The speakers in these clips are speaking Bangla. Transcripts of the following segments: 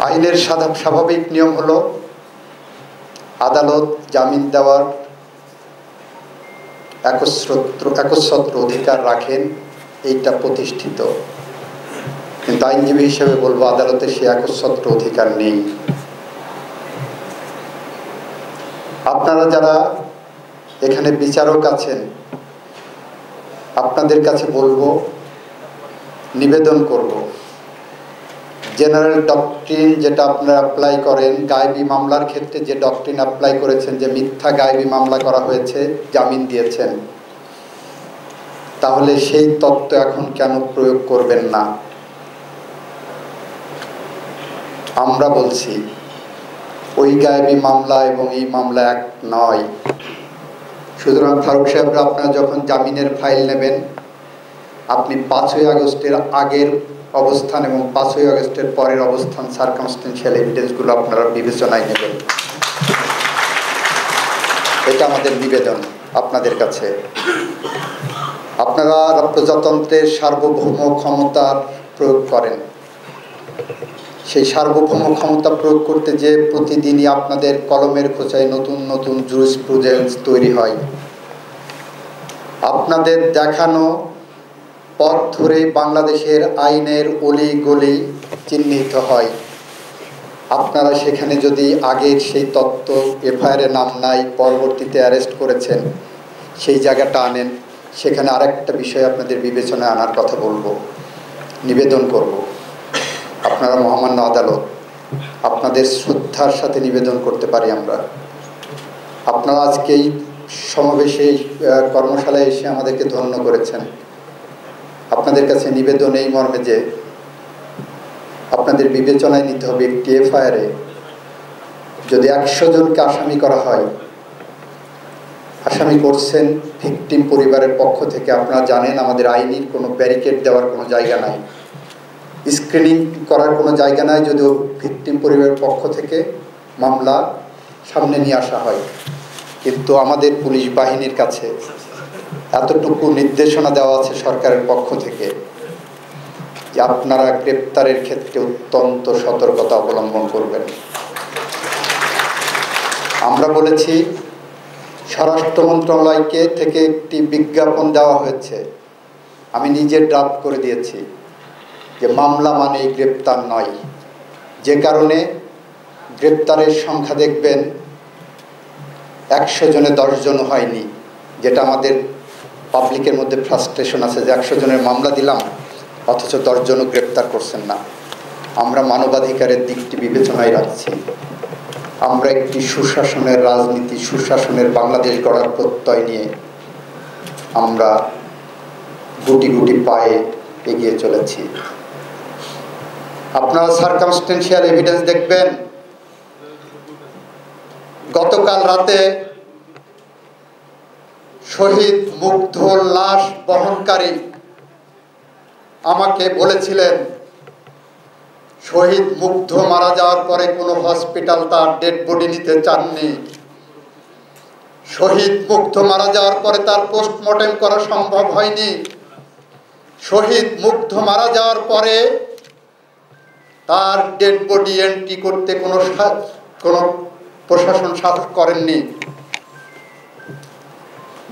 আইনের স্বাভাবিক নিয়ম হলো আদালত জামিন দেওয়ার একচ্ছত্র অধিকার রাখেন, এইটা প্রতিষ্ঠিত। কিন্তু আইনজীবী হিসেবে বলবো আদালতে সে একচ্ছত্র অধিকার নেই। আপনারা যারা এখানে বিচারক আছেন, আপনাদের কাছে বলবো, নিবেদন করব, জেনারেল ডক্ট্রিন যেটা আপনারা অ্যাপ্লাই করেন, গায়েবী মামলার ক্ষেত্রে যে ডক্ট্রিন অ্যাপ্লাই করেছেন, যে মিথ্যা গায়েবী মামলা করা হয়েছে, জামিন দিয়েছেন, তাহলে সেই তত্ত্ব এখন কেন প্রয়োগ করবেন না? আমরা বলছি ওই গায়েবী মামলা এবং এই মামলা এক নয়। সুতরাং ফারুক সাহেবরা, আপনারা যখন জামিনের ফাইল নেবেন, আপনি 5ই আগস্টের আগের অবস্থান এবং 5ই আগস্টের পরের অবস্থান, সার্কামস্টেন্সিয়াল এভিডেন্সগুলো আপনারা বিবেচনায় নেবেন। এটা আমাদের নিবেদন আপনাদের কাছে। আপনারা প্রজাতন্ত্রের সার্বভৌম ক্ষমতার প্রয়োগ করেন। সেই সার্বভৌম ক্ষমতা প্রয়োগ করতে যে প্রতিদিনই আপনাদের কলমের খোঁচায় নতুন নতুন জুরিসপ্রুডেন্স তৈরি হয়। আপনাদের দেখানো পথ ধরেই বাংলাদেশের আইনের অলি গলি চিহ্নিত হয়। আপনারা সেখানে যদি আগের সেই তত্ত্ব, এফআইআরে নাম নাই, পরবর্তীতে অ্যারেস্ট করেছেন, সেই জায়গাটা আনেন। সেখানে আরেকটা বিষয় আপনাদের বিবেচনায় আনার কথা বলবো, নিবেদন করব। আপনারা মহামান্য আদালত, আপনাদের শ্রদ্ধার সাথে নিবেদন করতে পারি আমরা, আপনারা আজকে এই সমাবেশে, কর্মশালায় এসে আমাদেরকে ধন্য করেছেন। আপনাদের কাছে নিবেদন এই মর্মে যে আপনাদের বিবেচনায় নিতে হবে, একটি এফআইআরে যদি 100 জনকে আসামি করা হয়, আসামি করছেন ভিকটিম পরিবারের পক্ষ থেকে, আপনারা জানেন আমাদের আইনের কোনো ব্যারিকেড দেওয়ার কোনো জায়গা নাই, স্ক্রিনিং করার কোনো জায়গা নাই। যদিও ভিকটিম পরিবারের পক্ষ থেকে মামলা সামনে নিয়ে আসা হয়, কিন্তু আমাদের পুলিশ বাহিনীর কাছে এতটুকু নির্দেশনা দেওয়া আছে সরকারের পক্ষ থেকে যে আপনারা গ্রেপ্তারের ক্ষেত্রে অত্যন্ত সতর্কতা অবলম্বন করবেন। আমরা বলেছি, স্বরাষ্ট্র মন্ত্রণালয়কে থেকে একটি বিজ্ঞাপন দেওয়া হয়েছে, আমি নিজে ড্রাফট করে দিয়েছি, যে মামলা মানেই গ্রেপ্তার নয়। যে কারণে গ্রেপ্তারের সংখ্যা দেখবেন 100 জনে 10 জন হয়নি, যেটা আমাদের পাবলিকের মধ্যে ফ্রাস্ট্রেশন আছে যে 100 জনের মামলা দিলাম অথচ 10 জনও গ্রেপ্তার করছেন না। আমরা মানবাধিকারের দিকটি বিবেচনায় রাখছি। আমরা একটি সুশাসনের রাজনীতি, সুশাসনের বাংলাদেশ গড়ার প্রত্যয় নিয়ে আমরা গুটি গুটি পায়ে এগিয়ে চলেছি। আপনারা সার্কামস্টেন্সিয়াল এভিডেন্স দেখবেন, গতকাল রাতে শহীদ মুগ্ধর লাশ বহনকারী আমাকে বলেছিলেন, শহীদ মুগ্ধ মারা যাওয়ার পরে কোনো হসপিটাল তার ডেড বডি নিতে চাননি। শহীদ মুগ্ধ মারা যাওয়ার পরে তার পোস্টমর্টেম করা সম্ভব হয়নি। শহীদ মুগ্ধ মারা যাওয়ার পরে তার ডেড বডি এন্ট্রি করতে কোনো প্রশাসন সাহস করেননি।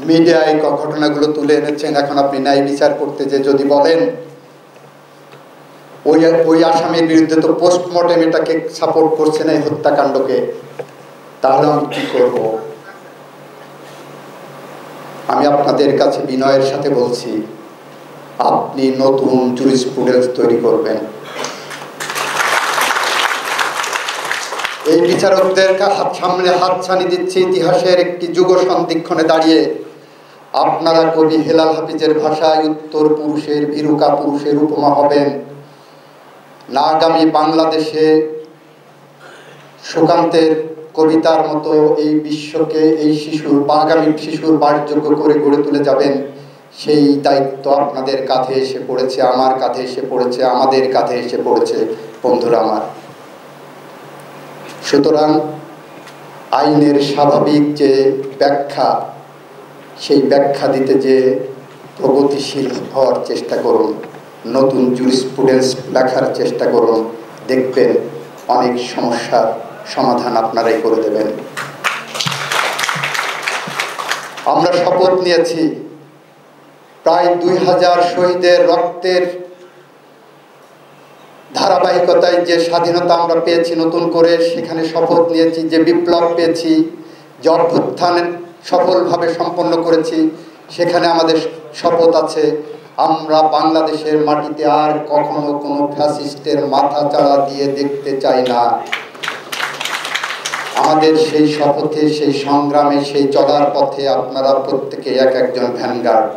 মিডিয়ায় ঘটনাগুলো তুলে এনেছেন। এখন আপনি ন্যায় বিচার করতে যে যদি বলেন ওই আসামির বিরুদ্ধে তো পোস্টমর্টেম এটাকে সাপোর্ট করছে না, এই হত্যাকাণ্ডকে, তাহলে আমি কি করব? আমি আপনাদের কাছে বিনয়ের সাথে বলছি, আপনি নতুন জুরিসপ্রুডেন্স তৈরি করবেন। এই বিচারকদের সামনে হাতছানি দিচ্ছে ইতিহাসের একটি যুগ সন্ধিক্ষণে দাঁড়িয়ে। আপনারা কবি হেলাল হাফিজের ভাষায় উত্তর পুরুষের ভীরুকা পুরুষের উপমা হবেন। না আগামী বাংলাদেশে সুকান্তের কবিতার মতো এই বিশ্বকে এই আগামী শিশুর বাসযোগ্য করে গড়ে তুলে যাবেন, সেই দায়িত্ব আপনাদের কাঁধে এসে পড়েছে, আমার কাঁধে এসে পড়েছে, আমাদের কাঁধে এসে পড়েছে বন্ধুরা আমার। সুতরাং আইনের স্বাভাবিক যে ব্যাখ্যা, সেই ব্যাখ্যা দিতে যে প্রগতিশীল হওয়ার চেষ্টা করুন, নতুন জুরিসপ্রুডেন্স লেখার চেষ্টা করুন। দেখবেন অনেক সমস্যার সমাধান আপনারাই করে দেবেন। আমরা শপথ নিয়েছি প্রায় 2000 শহীদের রক্তের ধারাবাহিকতায় যে স্বাধীনতা আমরা পেয়েছি নতুন করে, সেখানে শপথ নিয়েছি যে বিপ্লব পেয়েছি, যে অভ্যুত্থান সফলভাবে সম্পন্ন করেছি, সেখানে আমাদের শপথ আছে আমরা বাংলাদেশের মাটিতে আর কখনো কোনো ফ্যাসিস্টের মাথা চাড়া দিয়ে দেখতে চাই না। আমাদের সেই শপথে, সেই সংগ্রামে, সেই চলার পথে আপনারা প্রত্যেকে এক একজন ভ্যানগার্ড।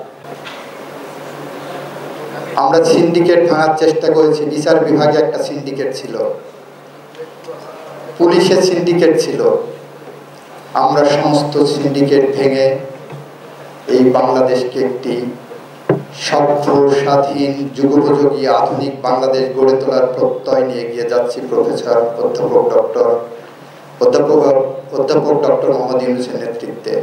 আমরা সিন্ডিকেট ভাঙার চেষ্টা করেছি। বিচার বিভাগে একটা সিন্ডিকেট ছিল, পুলিশে সিন্ডিকেট ছিল। আমরা সমস্ত সিন্ডিকেট ভেঙে এই বাংলাদেশকে একটি সভ্য, স্বাধীন, যুগোপযোগী, আধুনিক বাংলাদেশ গড়ে তোলার প্রত্যয় নিয়ে এগিয়ে যাচ্ছি। প্রফেসর অধ্যাপক ডক্টর মোহাম্মদ ইউনূসের নেতৃত্বে।